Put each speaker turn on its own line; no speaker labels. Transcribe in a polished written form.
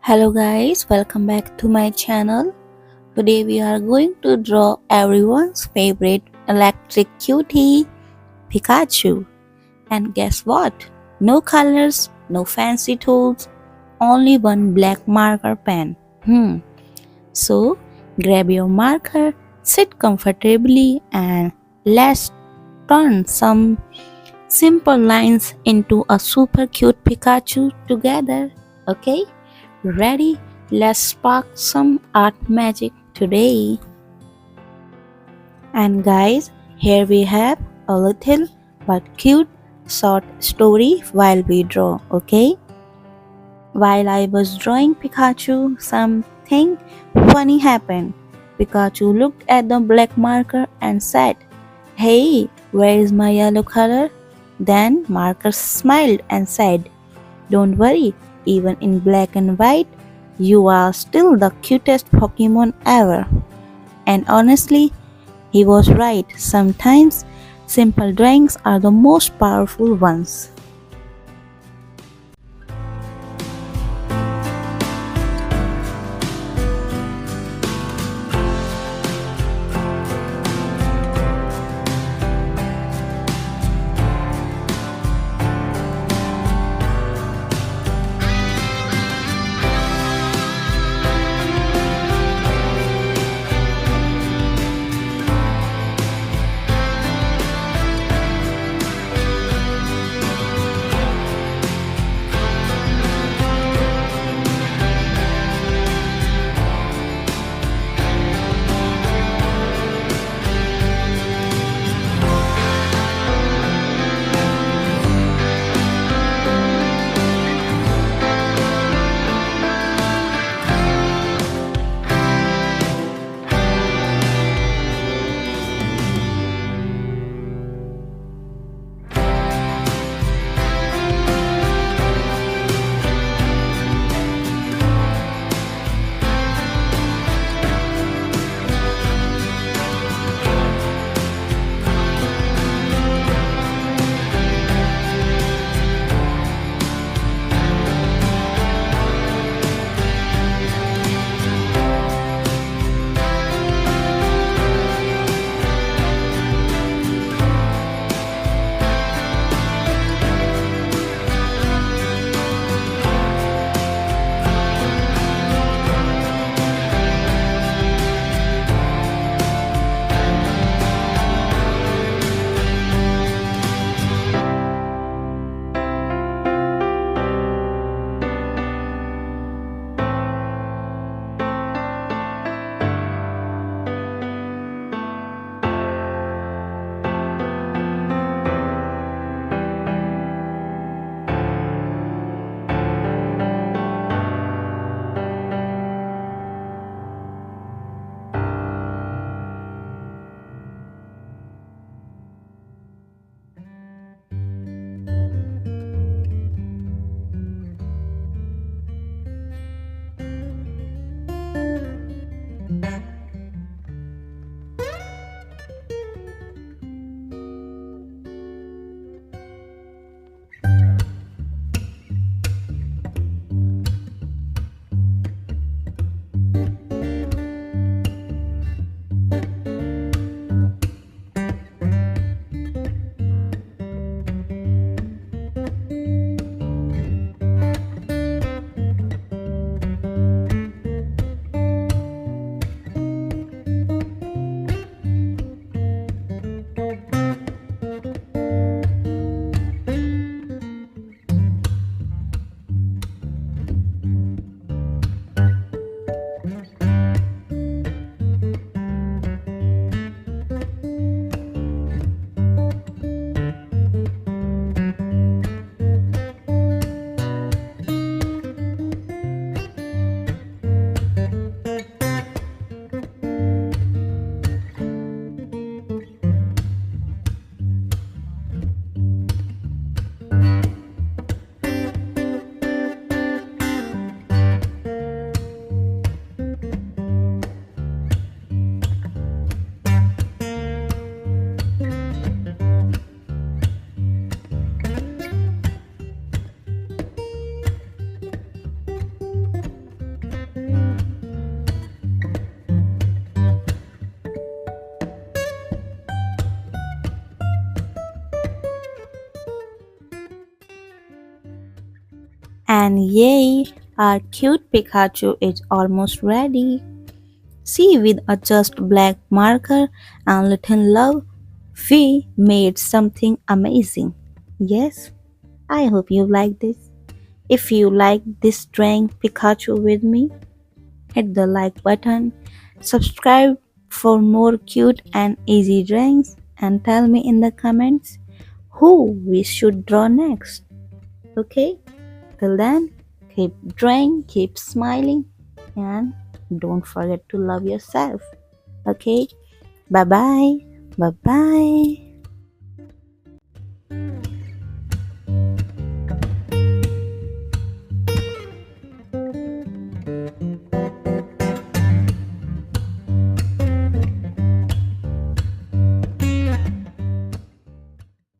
Hello guys, welcome back to my channel. Today we are going to draw everyone's favorite electric cutie, Pikachu. And guess what? No colors, no fancy tools, only one black marker pen. So grab your marker, sit comfortably and let's turn some simple lines into a super cute Pikachu together. Okay? Ready? Let's spark some art magic today. And guys, here we have a little but cute short story while we draw, okay? While I was drawing Pikachu, something funny happened. Pikachu looked at the black marker and said, "Hey, where is my yellow color?" Then Marker smiled and said, "Don't worry, even in black and white, you are still the cutest Pokemon ever." And honestly, he was right. Sometimes simple drawings are the most powerful ones. And yay, our cute Pikachu is almost ready. See, with a just black marker and little love, we made something amazing. Yes, I hope you like this. If you like this drawing Pikachu with me, hit the like button, subscribe for more cute and easy drawings, and tell me in the comments who we should draw next. Okay? Till then, keep drawing, keep smiling, and don't forget to love yourself. Okay? Bye bye. Bye bye.